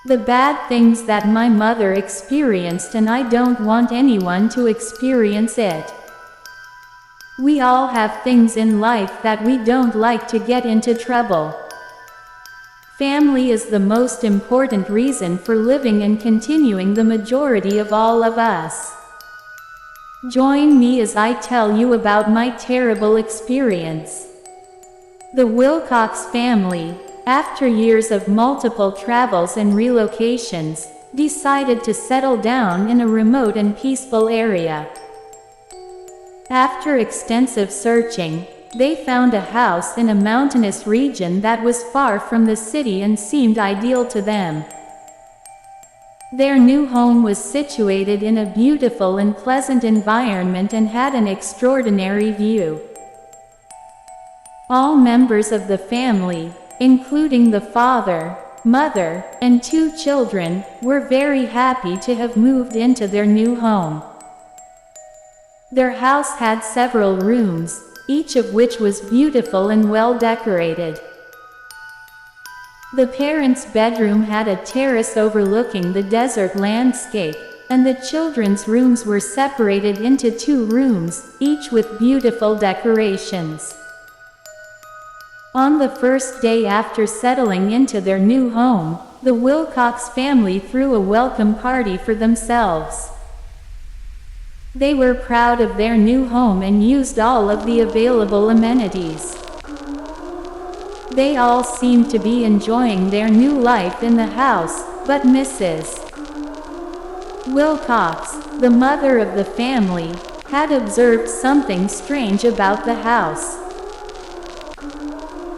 The bad things that my mother experienced, and I don't want anyone to experience it. We all have things in life that we don't like to get into trouble. Family is the most important reason for living and continuing the majority of all of us. Join me as I tell you about my terrible experience. The Wilcox family, after years of multiple travels and relocations, decided to settle down in a remote and peaceful area. After extensive searching, they found a house in a mountainous region that was far from the city and seemed ideal to them. Their new home was situated in a beautiful and pleasant environment and had an extraordinary view. All members of the family, including the father, mother, and 2 children, were very happy to have moved into their new home. Their house had several rooms, each of which was beautiful and well decorated. The parents' bedroom had a terrace overlooking the desert landscape, and the children's rooms were separated into 2 rooms, each with beautiful decorations. On the first day after settling into their new home, the Wilcox family threw a welcome party for themselves. They were proud of their new home and used all of the available amenities. They all seemed to be enjoying their new life in the house, but Mrs. Wilcox, the mother of the family, had observed something strange about the house.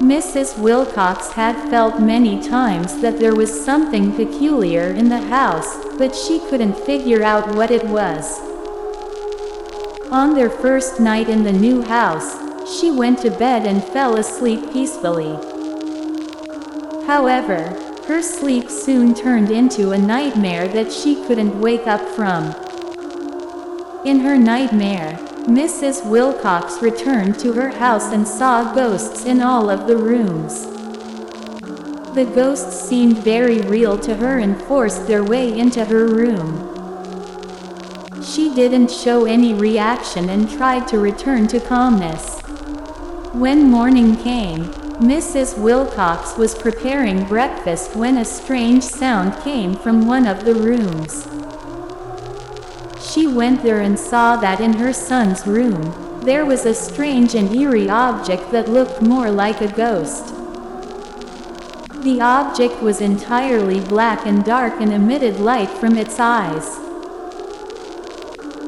Mrs. Wilcox had felt many times that there was something peculiar in the house, but she couldn't figure out what it was. On their first night in the new house, she went to bed and fell asleep peacefully. However, her sleep soon turned into a nightmare that she couldn't wake up from. In her nightmare, Mrs. Wilcox returned to her house and saw ghosts in all of the rooms. The ghosts seemed very real to her and forced their way into her room. She didn't show any reaction and tried to return to calmness. When morning came, Mrs. Wilcox was preparing breakfast when a strange sound came from one of the rooms. She went there and saw that in her son's room, there was a strange and eerie object that looked more like a ghost. The object was entirely black and dark and emitted light from its eyes.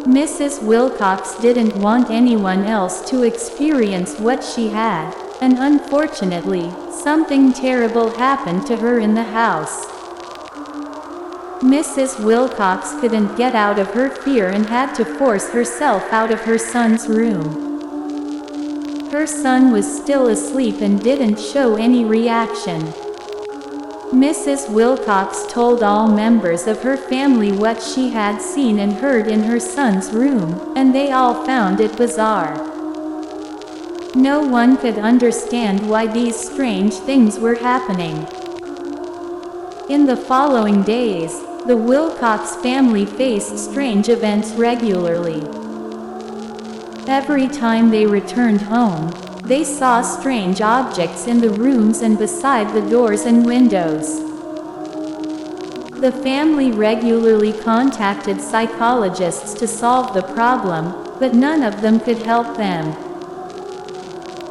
Mrs. Wilcox didn't want anyone else to experience what she had, and unfortunately, something terrible happened to her in the house. Mrs. Wilcox couldn't get out of her fear and had to force herself out of her son's room. Her son was still asleep and didn't show any reaction. Mrs. Wilcox told all members of her family what she had seen and heard in her son's room, and they all found it bizarre. No one could understand why these strange things were happening. In the following days, the Wilcox family faced strange events regularly. Every time they returned home, they saw strange objects in the rooms and beside the doors and windows. The family regularly contacted psychologists to solve the problem, but none of them could help them.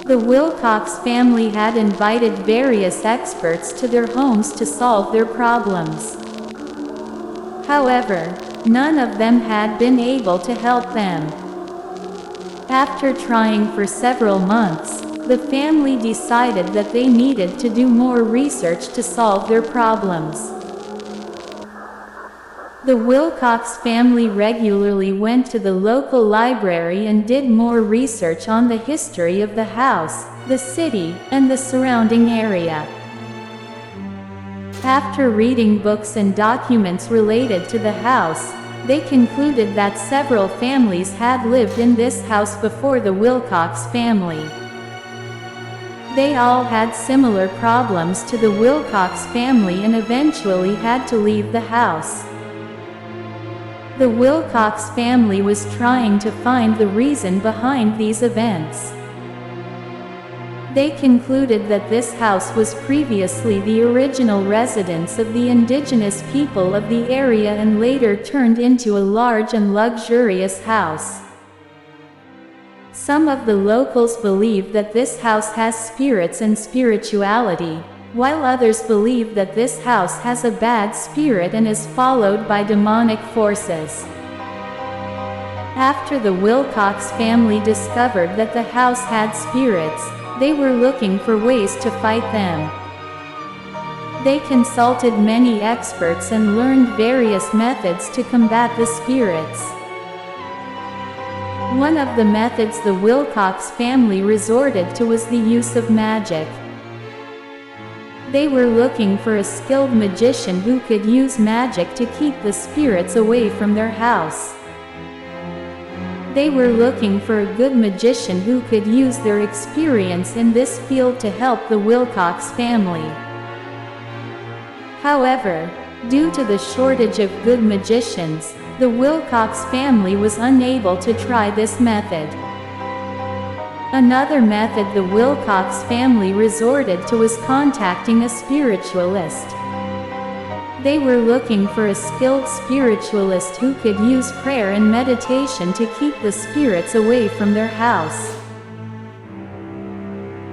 The Wilcox family had invited various experts to their homes to solve their problems. However, none of them had been able to help them. After trying for several months, the family decided that they needed to do more research to solve their problems. The Wilcox family regularly went to the local library and did more research on the history of the house, the city, and the surrounding area. After reading books and documents related to the house, they concluded that several families had lived in this house before the Wilcox family. They all had similar problems to the Wilcox family and eventually had to leave the house. The Wilcox family was trying to find the reason behind these events. They concluded that this house was previously the original residence of the indigenous people of the area and later turned into a large and luxurious house. Some of the locals believe that this house has spirits and spirituality, while others believe that this house has a bad spirit and is followed by demonic forces. After the Wilcox family discovered that the house had spirits, they were looking for ways to fight them. They consulted many experts and learned various methods to combat the spirits. One of the methods the Wilcox family resorted to was the use of magic. They were looking for a skilled magician who could use magic to keep the spirits away from their house. They were looking for a good magician who could use their experience in this field to help the Wilcox family. However, due to the shortage of good magicians, the Wilcox family was unable to try this method. Another method the Wilcox family resorted to was contacting a spiritualist. They were looking for a skilled spiritualist who could use prayer and meditation to keep the spirits away from their house.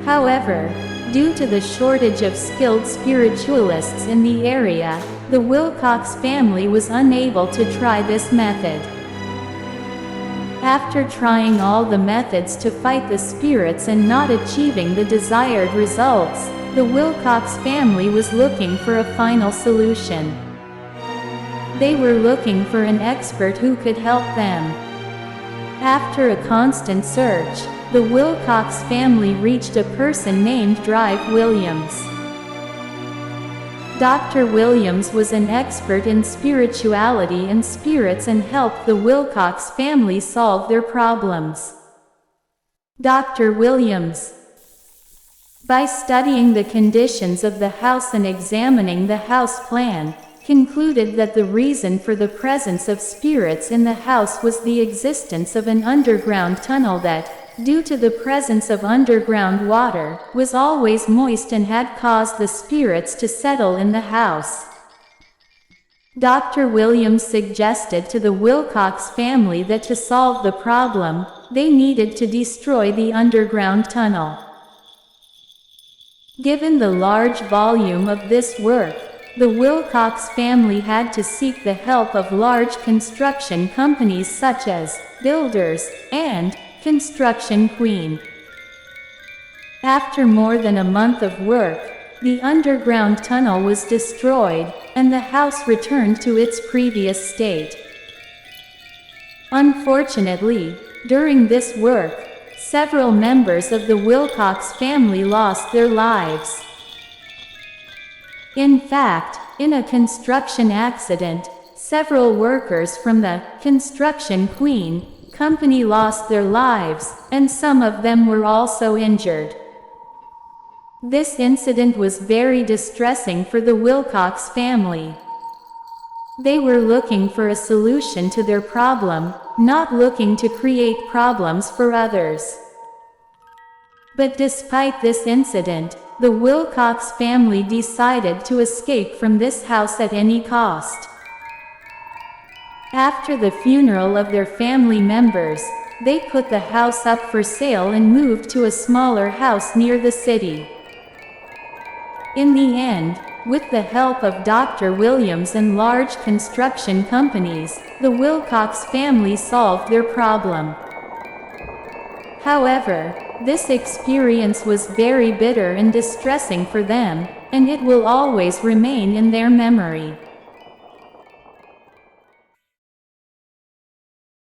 However, due to the shortage of skilled spiritualists in the area, the Wilcox family was unable to try this method. After trying all the methods to fight the spirits and not achieving the desired results, the Wilcox family was looking for a final solution. They were looking for an expert who could help them. After a constant search, the Wilcox family reached a person named Drive Williams. Dr. Williams was an expert in spirituality and spirits and helped the Wilcox family solve their problems. Dr. Williams, by studying the conditions of the house and examining the house plan, concluded that the reason for the presence of spirits in the house was the existence of an underground tunnel that, due to the presence of underground water, was always moist and had caused the spirits to settle in the house. Dr. Williams suggested to the Wilcox family that to solve the problem, they needed to destroy the underground tunnel. Given the large volume of this work, the Wilcox family had to seek the help of large construction companies such as Builders and Construction Queen. After more than a month of work, the underground tunnel was destroyed, and the house returned to its previous state. Unfortunately, during this work, several members of the Wilcox family lost their lives. In fact, in a construction accident, several workers from the Construction Queen company lost their lives, and some of them were also injured. This incident was very distressing for the Wilcox family. They were looking for a solution to their problem, not looking to create problems for others. But despite this incident, the Wilcox family decided to escape from this house at any cost. After the funeral of their family members, they put the house up for sale and moved to a smaller house near the city. In the end, with the help of Dr. Williams and large construction companies, the Wilcox family solved their problem. However, this experience was very bitter and distressing for them, and it will always remain in their memory.